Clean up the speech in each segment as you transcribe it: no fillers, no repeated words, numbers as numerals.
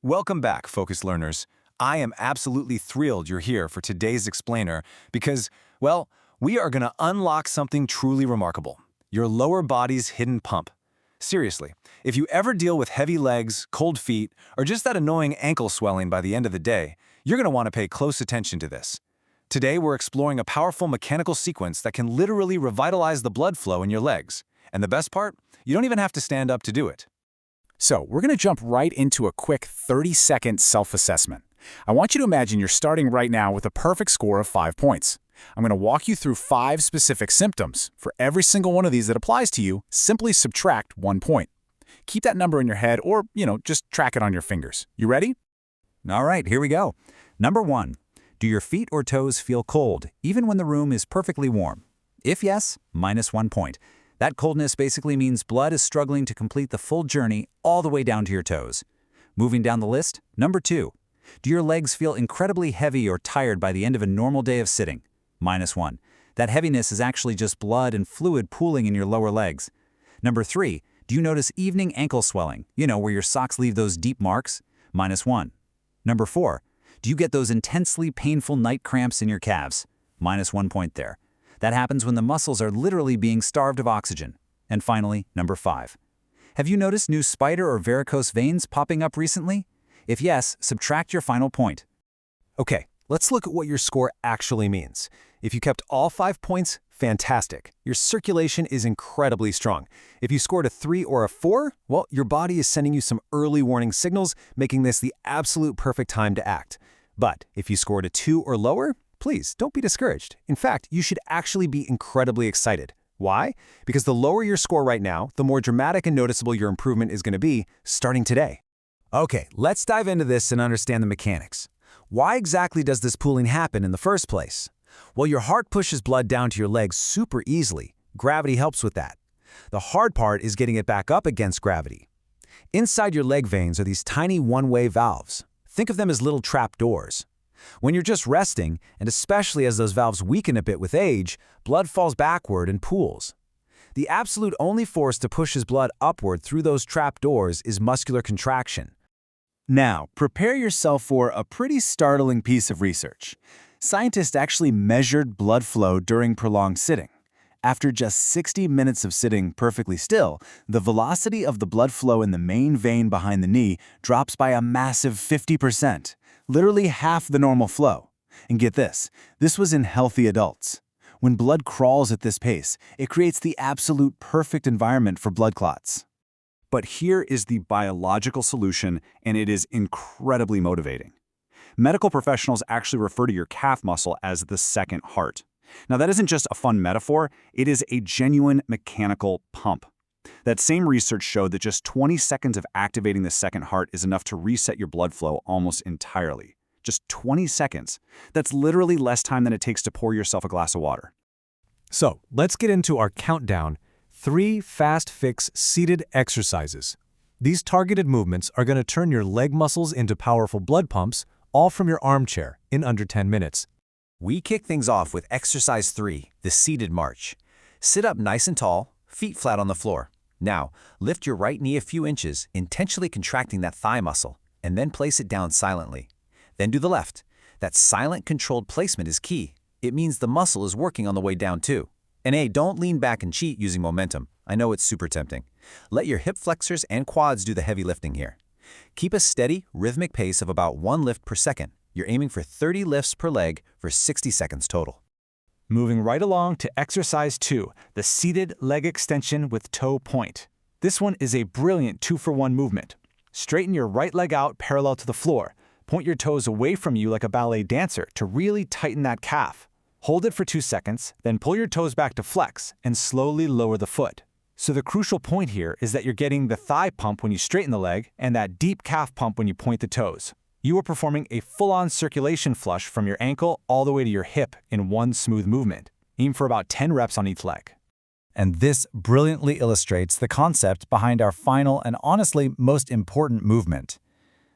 Welcome back, focused learners. I am absolutely thrilled you're here for today's explainer because, well, we are going to unlock something truly remarkable, your lower body's hidden pump. Seriously, if you ever deal with heavy legs, cold feet, or just that annoying ankle swelling by the end of the day, you're going to want to pay close attention to this. Today, we're exploring a powerful mechanical sequence that can literally revitalize the blood flow in your legs. And the best part? You don't even have to stand up to do it. So we're going to jump right into a quick 30-second self-assessment. I want you to imagine you're starting right now with a perfect score of 5 points. I'm going to walk you through 5 specific symptoms. For every single one of these that applies to you, simply subtract 1 point. Keep that number in your head or, just track it on your fingers. You ready? All right, here we go. Number 1. Do your feet or toes feel cold, even when the room is perfectly warm? If yes, -1 point. That coldness basically means blood is struggling to complete the full journey all the way down to your toes. Moving down the list, number 2. Do your legs feel incredibly heavy or tired by the end of a normal day of sitting? -1. That heaviness is actually just blood and fluid pooling in your lower legs. Number 3. Do you notice evening ankle swelling, where your socks leave those deep marks? -1. Number 4. Do you get those intensely painful night cramps in your calves? -1 point there. That happens when the muscles are literally being starved of oxygen. And finally, number 5. Have you noticed new spider or varicose veins popping up recently? If yes, subtract your final point. Okay, let's look at what your score actually means. If you kept all 5 points, fantastic. Your circulation is incredibly strong. If you scored a 3 or a 4, well, your body is sending you some early warning signals, making this the absolute perfect time to act. But if you scored a 2 or lower, please, don't be discouraged. In fact, you should actually be incredibly excited. Why? Because the lower your score right now, the more dramatic and noticeable your improvement is going to be starting today. Okay, let's dive into this and understand the mechanics. Why exactly does this pooling happen in the first place? Well, your heart pushes blood down to your legs super easily. Gravity helps with that. The hard part is getting it back up against gravity. Inside your leg veins are these tiny one-way valves. Think of them as little trap doors. When you're just resting, and especially as those valves weaken a bit with age, blood falls backward and pools. The absolute only force to push his blood upward through those trap doors is muscular contraction. Now, prepare yourself for a pretty startling piece of research. Scientists actually measured blood flow during prolonged sitting. After just 60 minutes of sitting perfectly still, the velocity of the blood flow in the main vein behind the knee drops by a massive 50%. Literally half the normal flow. And get this was in healthy adults. When blood crawls at this pace, it creates the absolute perfect environment for blood clots. But here is the biological solution, and it is incredibly motivating. Medical professionals actually refer to your calf muscle as the second heart. Now, that isn't just a fun metaphor, it is a genuine mechanical pump. That same research showed that just 20 seconds of activating the second heart is enough to reset your blood flow almost entirely. Just 20 seconds. That's literally less time than it takes to pour yourself a glass of water. So, let's get into our countdown. 3 fast-fix seated exercises. These targeted movements are going to turn your leg muscles into powerful blood pumps, all from your armchair, in under 10 minutes. We kick things off with exercise 3, the seated march. Sit up nice and tall, feet flat on the floor. Now, lift your right knee a few inches, intentionally contracting that thigh muscle, and then place it down silently. Then do the left. That silent, controlled placement is key. It means the muscle is working on the way down too. And hey, don't lean back and cheat using momentum. I know it's super tempting. Let your hip flexors and quads do the heavy lifting here. Keep a steady, rhythmic pace of about 1 lift per second. You're aiming for 30 lifts per leg for 60 seconds total. Moving right along to exercise 2, the seated leg extension with toe point. This one is a brilliant 2-for-1 movement. Straighten your right leg out parallel to the floor. Point your toes away from you like a ballet dancer to really tighten that calf. Hold it for 2 seconds, then pull your toes back to flex and slowly lower the foot. So the crucial point here is that you're getting the thigh pump when you straighten the leg and that deep calf pump when you point the toes. You are performing a full-on circulation flush from your ankle all the way to your hip in one smooth movement. Aim for about 10 reps on each leg. And this brilliantly illustrates the concept behind our final and honestly most important movement.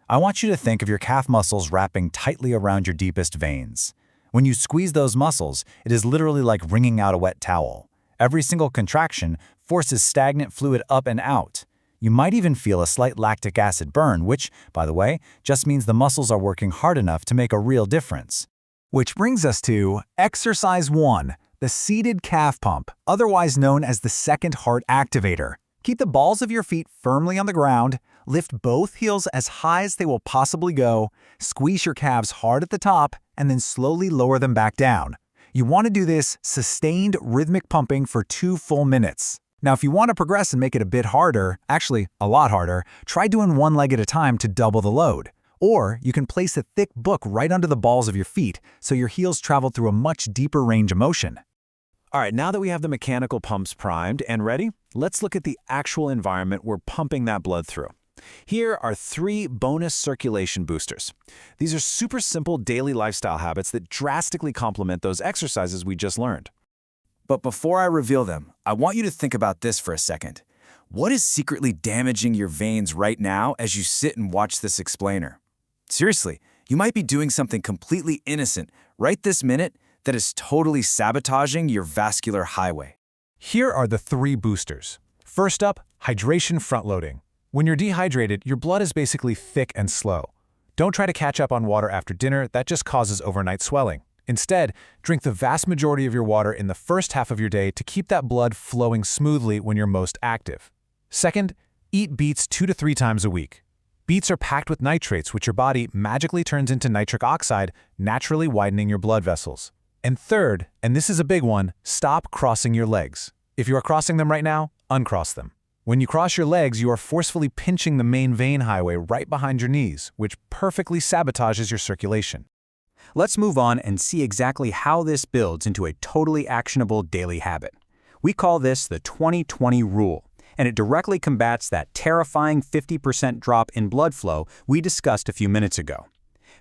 I want you to think of your calf muscles wrapping tightly around your deepest veins. When you squeeze those muscles, it is literally like wringing out a wet towel. Every single contraction forces stagnant fluid up and out. You might even feel a slight lactic acid burn, which, by the way, just means the muscles are working hard enough to make a real difference. Which brings us to Exercise 1, the seated calf pump, otherwise known as the second heart activator. Keep the balls of your feet firmly on the ground, lift both heels as high as they will possibly go, squeeze your calves hard at the top, and then slowly lower them back down. You want to do this sustained rhythmic pumping for 2 full minutes. Now, if you want to progress and make it a bit harder, actually a lot harder, try doing one leg at a time to double the load. Or you can place a thick book right under the balls of your feet so your heels travel through a much deeper range of motion. All right, now that we have the mechanical pumps primed and ready, let's look at the actual environment we're pumping that blood through. Here are 3 bonus circulation boosters. These are super simple daily lifestyle habits that drastically complement those exercises we just learned. But before I reveal them, I want you to think about this for a second. What is secretly damaging your veins right now as you sit and watch this explainer? Seriously, you might be doing something completely innocent right this minute that is totally sabotaging your vascular highway. Here are the 3 boosters. First up, hydration front-loading. When you're dehydrated, your blood is basically thick and slow. Don't try to catch up on water after dinner, that just causes overnight swelling. Instead, drink the vast majority of your water in the first half of your day to keep that blood flowing smoothly when you're most active. Second, eat beets 2 to 3 times a week. Beets are packed with nitrates, which your body magically turns into nitric oxide, naturally widening your blood vessels. And third, and this is a big one, stop crossing your legs. If you are crossing them right now, uncross them. When you cross your legs, you are forcefully pinching the main vein highway right behind your knees, which perfectly sabotages your circulation. Let's move on and see exactly how this builds into a totally actionable daily habit. We call this the 20-20 rule, and it directly combats that terrifying 50% drop in blood flow we discussed a few minutes ago.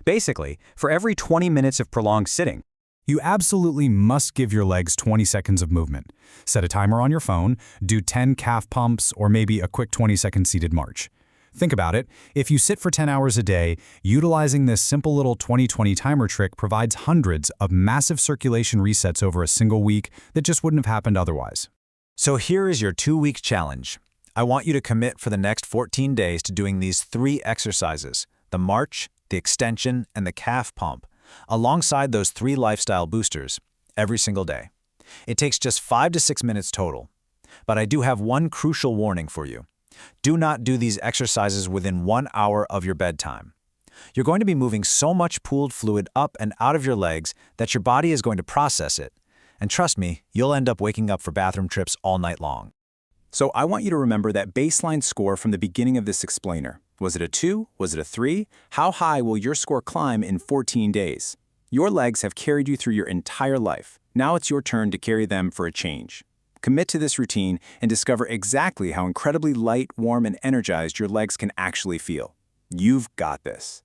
Basically, for every 20 minutes of prolonged sitting, You absolutely must give your legs 20 seconds of movement. Set a timer on your phone, do 10 calf pumps, or maybe a quick 20-second seated march. Think about it. If you sit for 10 hours a day, utilizing this simple little 20-20 timer trick provides hundreds of massive circulation resets over a single week that just wouldn't have happened otherwise. So here is your 2-week challenge. I want you to commit for the next 14 days to doing these 3 exercises, the march, the extension, and the calf pump, alongside those 3 lifestyle boosters, every single day. It takes just 5 to 6 minutes total. But I do have one crucial warning for you. Do not do these exercises within 1 hour of your bedtime. You're going to be moving so much pooled fluid up and out of your legs that your body is going to process it. And trust me, you'll end up waking up for bathroom trips all night long. So I want you to remember that baseline score from the beginning of this explainer. Was it a 2? Was it a 3? How high will your score climb in 14 days? Your legs have carried you through your entire life. Now it's your turn to carry them for a change. Commit to this routine and discover exactly how incredibly light, warm, and energized your legs can actually feel. You've got this.